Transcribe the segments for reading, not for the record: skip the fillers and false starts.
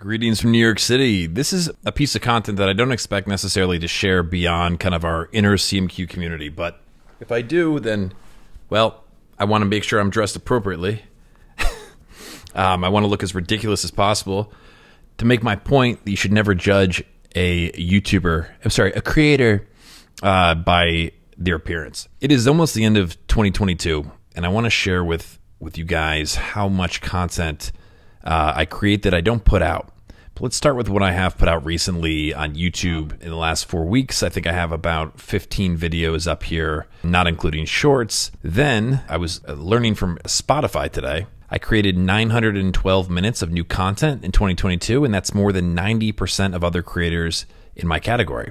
Greetings from New York City. This is a piece of content that I don't expect necessarily to share beyond kind of our inner CMQ community, but if I do, then, well, I want to make sure I'm dressed appropriately. I want to look as ridiculous as possible to make my point that you should never judge a creator by their appearance. It is almost the end of 2022, and I want to share with you guys how much content I create that I don't put out. But let's start with what I have put out recently on YouTube in the last 4 weeks. I think I have about 15 videos up here, not including shorts. Then I was learning from Spotify today. I created 912 minutes of new content in 2022, and that's more than 90% of other creators in my category.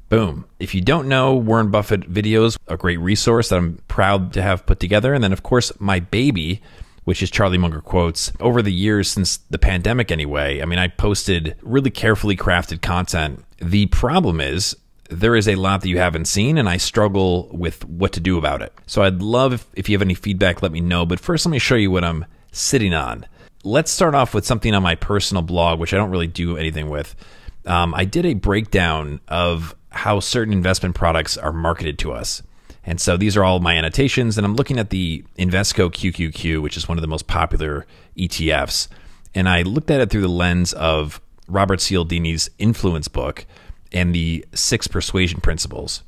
Boom. If you don't know, Warren Buffett videos, a great resource that I'm proud to have put together. And then, of course, my baby, which is Charlie Munger Quotes. Over the years, since the pandemic anyway, I mean, I posted really carefully crafted content. The problem is there is a lot that you haven't seen, and I struggle with what to do about it. So I'd love if you have any feedback, let me know. But first, let me show you what I'm sitting on. Let's start off with something on my personal blog, which I don't really do anything with. I did a breakdown of how certain investment products are marketed to us. And so these are all my annotations, and I'm looking at the Invesco QQQ, which is one of the most popular ETFs. And I looked at it through the lens of Robert Cialdini's Influence book and the 6 Persuasion Principles.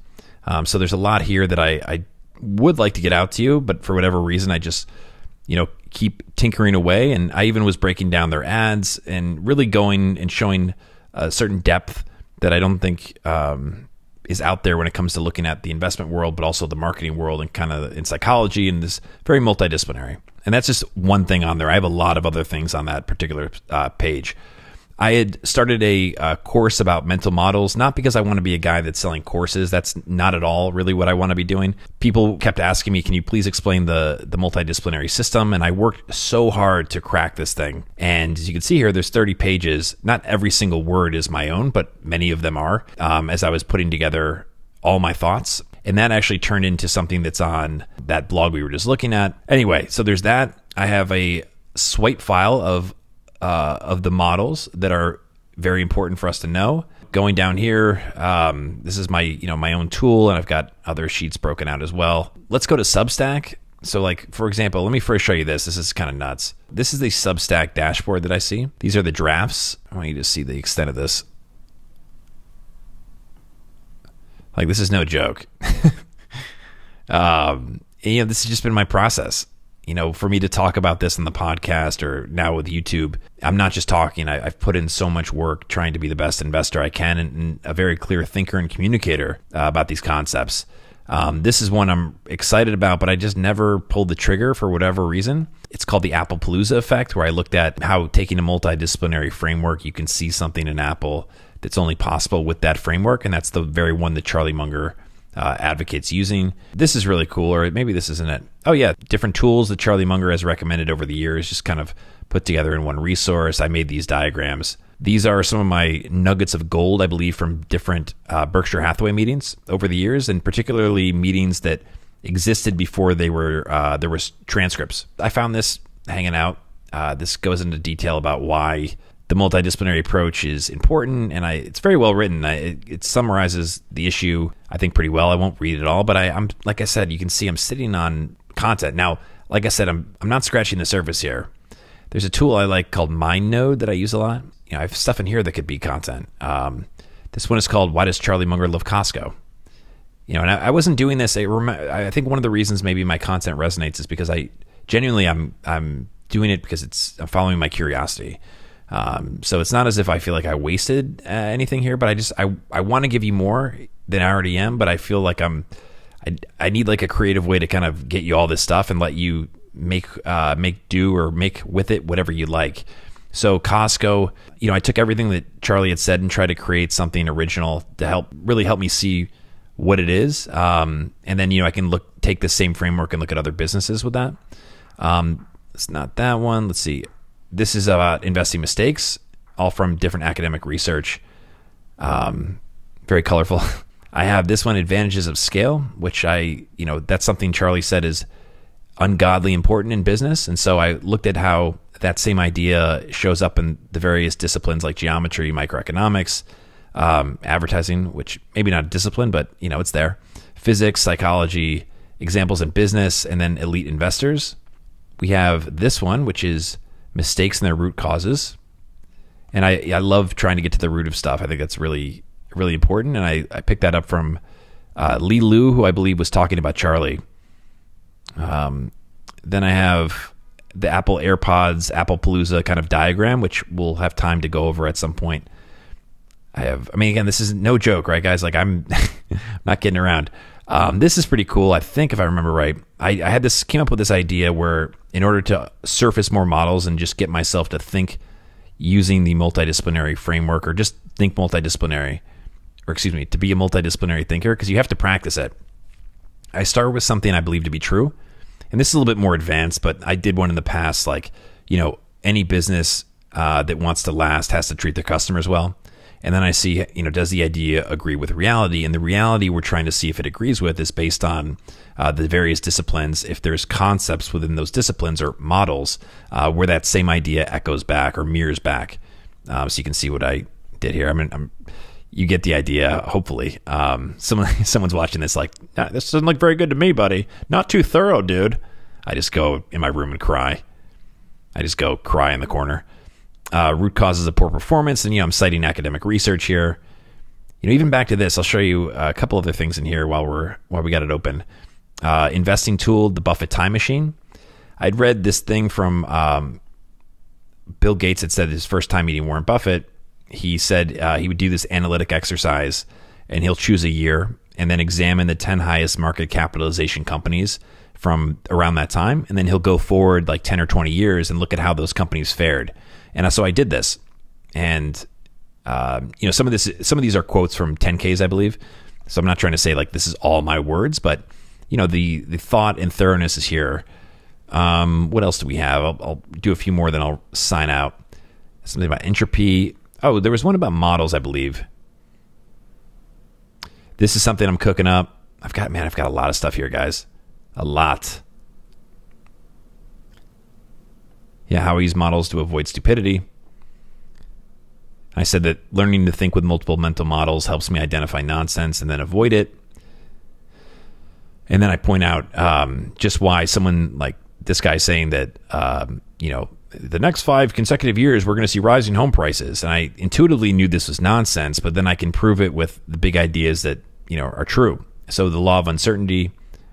So there's a lot here that I would like to get out to you, but for whatever reason, I just, keep tinkering away. And I even was breaking down their ads and really going and showing a certain depth that I don't think is out there when it comes to looking at the investment world, but also the marketing world and kind of in psychology, and this very multidisciplinary. And that's just one thing on there. I have a lot of other things on that particular page. I had started a course about mental models, not because I want to be a guy that's selling courses. That's not at all really what I want to be doing. People kept asking me, can you please explain the multidisciplinary system? And I worked so hard to crack this thing. And as you can see here, there's 30 pages. Not every single word is my own, but many of them are, as I was putting together all my thoughts. And that actually turned into something that's on that blog we were just looking at. Anyway, so there's that. I have a swipe file of the models that are very important for us to know. Going down here, this is my my own tool, and I've got other sheets broken out as well. Let's go to Substack. So like, for example, let me first show you this. This is kind of nuts. This is the Substack dashboard that I see. These are the drafts. I want you to see the extent of this. Like, this is no joke. This has just been my process. For me to talk about this on the podcast or now with YouTube, I'm not just talking. I've put in so much work trying to be the best investor I can and a very clear thinker and communicator about these concepts. This is one I'm excited about, but I just never pulled the trigger for whatever reason. It's called the Applepalooza effect, where I looked at how taking a multidisciplinary framework, you can see something in Apple that's only possible with that framework, and that's the very one that Charlie Munger advocates using. This is really cool, or maybe this isn't it. Oh yeah, different tools that Charlie Munger has recommended over the years, just kind of put together in one resource. I made these diagrams. These are some of my nuggets of gold, I believe, from different Berkshire Hathaway meetings over the years, and particularly meetings that existed before they were there was transcripts. I found this hanging out. This goes into detail about why the multidisciplinary approach is important, and it's very well written. It summarizes the issue, I think, pretty well. I won't read it all, but I'm like I said, you can see I'm sitting on content. Now, like I said, I'm not scratching the surface here. There's a tool I like called MindNode that I use a lot. I have stuff in here that could be content. This one is called Why Does Charlie Munger Love Costco? And I wasn't doing this. I think one of the reasons maybe my content resonates is because I'm doing it because I'm following my curiosity. So it's not as if I feel like I wasted anything here, but I want to give you more than I already am, but I feel like I need like a creative way to kind of get you all this stuff and let you make do or make with it whatever you like. So Costco, I took everything that Charlie had said and tried to create something original to really help me see what it is. And then, I can take the same framework and look at other businesses with that. It's not that one. Let's see. This is about investing mistakes, all from different academic research. Very colorful. I have this one, Advantages of Scale, which that's something Charlie said is ungodly important in business. And so I looked at how that same idea shows up in the various disciplines like geometry, microeconomics, advertising, which maybe not a discipline, but it's there, physics, psychology, examples in business, and then elite investors. We have this one, which is mistakes and their root causes. And I love trying to get to the root of stuff. I think that's really, really important. And I picked that up from Lee Lu, who I believe was talking about Charlie. Then I have the Apple AirPods, Applepalooza kind of diagram, which we'll have time to go over at some point. Again, this is no joke, right, guys? Like, I'm not kidding around. This is pretty cool. I think if I remember right, I came up with this idea where in order to surface more models and just get myself to think using the multidisciplinary framework, or just think multidisciplinary, or excuse me, to be a multidisciplinary thinker, because you have to practice it. I start with something I believe to be true. And this is a little bit more advanced, but I did one in the past, like, any business that wants to last has to treat their customers well. And then I see, does the idea agree with reality? And the reality we're trying to see if it agrees with is based on the various disciplines. If there's concepts within those disciplines or models where that same idea echoes back or mirrors back. So you can see what I did here. You get the idea, hopefully. Someone's watching this like, this doesn't look very good to me, buddy. Not too thorough, dude. I just go in my room and cry. I just go cry in the corner. Root causes of poor performance, and I'm citing academic research here. Even back to this, I'll show you a couple other things in here while we got it open. Investing tool, the Buffett time machine. I'd read this thing from Bill Gates had said his first time meeting Warren Buffett. He said he would do this analytic exercise, and he'll choose a year and then examine the 10 highest market capitalization companies from around that time, and then he'll go forward like 10 or 20 years and look at how those companies fared. And so I did this, and some of these are quotes from 10Ks, I believe. So I'm not trying to say like this is all my words, but the thought and thoroughness is here. What else do we have? I'll do a few more, then I'll sign out. Something about entropy. Oh, there was one about models, I believe. This is something I'm cooking up. I've got a lot of stuff here, guys. A lot. Yeah, how I use models to avoid stupidity. I said that learning to think with multiple mental models helps me identify nonsense and then avoid it. And then I point out just why someone like this guy saying that, the next 5 consecutive years, we're going to see rising home prices. And I intuitively knew this was nonsense, but then I can prove it with the big ideas that, are true. So the law of uncertainty,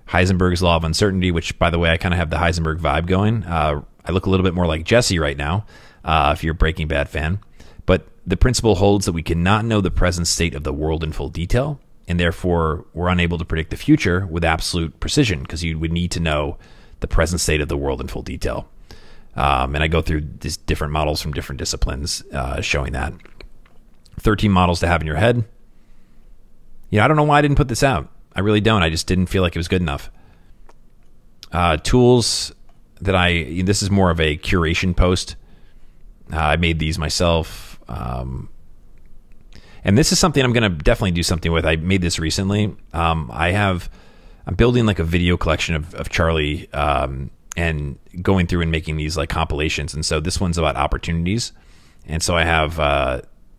Heisenberg's law of uncertainty, which, by the way, I kind of have the Heisenberg vibe going. I look a little bit more like Jesse right now, if you're a Breaking Bad fan. But the principle holds that we cannot know the present state of the world in full detail, and therefore we're unable to predict the future with absolute precision, because you would need to know the present state of the world in full detail. And I go through these different models from different disciplines showing that. 13 models to have in your head. I don't know why I didn't put this out. I really don't. I just didn't feel like it was good enough. Tools that this is more of a curation post. I made these myself. And this is something I'm going to definitely do something with. I made this recently. I'm building like a video collection of Charlie, and going through and making these like compilations. And so this one's about opportunities. And so I have,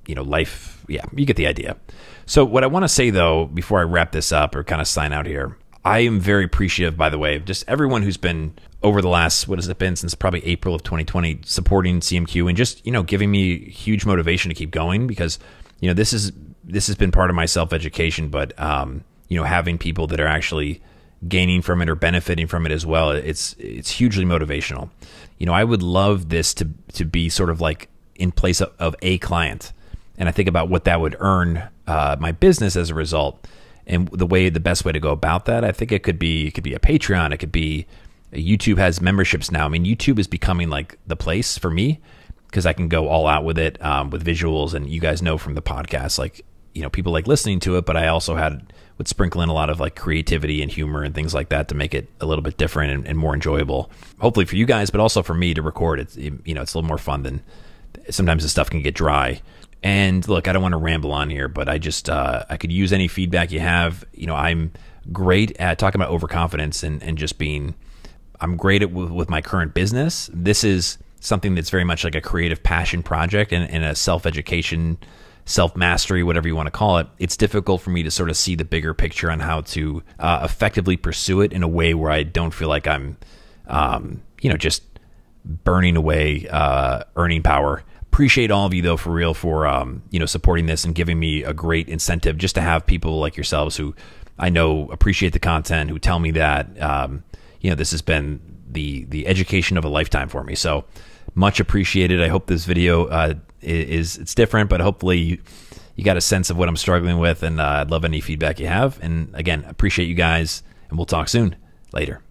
life. Yeah, you get the idea. So what I want to say though, before I wrap this up or kind of sign out here, I am very appreciative, by the way, of just everyone who's been over the last, what has it been, since probably April of 2020, supporting CMQ and just, giving me huge motivation to keep going, because, this has been part of my self-education, but, having people that are actually gaining from it or benefiting from it as well, it's hugely motivational. I would love this to be sort of like in place of a client. And I think about what that would earn my business as a result, and the best way to go about that. I think it could be a Patreon. It could be YouTube has memberships now. I mean, YouTube is becoming like the place for me, because I can go all out with it, with visuals. And you guys know from the podcast, like, people like listening to it, but I also would sprinkle in a lot of like creativity and humor and things like that to make it a little bit different and more enjoyable, hopefully for you guys, but also for me to record. It's a little more fun than sometimes the stuff can get dry. And look, I don't want to ramble on here, but I just, I could use any feedback you have. I'm great at talking about overconfidence and just being, I'm great at with my current business. This is something that's very much like a creative passion project and a self-education, self-mastery, whatever you want to call it, it's difficult for me to sort of see the bigger picture on how to effectively pursue it in a way where I don't feel like I'm, just burning away earning power. Appreciate all of you, though, for real, for supporting this and giving me a great incentive just to have people like yourselves who I know appreciate the content, who tell me that this has been the education of a lifetime for me. So much appreciated. I hope this video it's different, but hopefully you got a sense of what I'm struggling with, and I'd love any feedback you have. And again, appreciate you guys, and we'll talk soon. Later.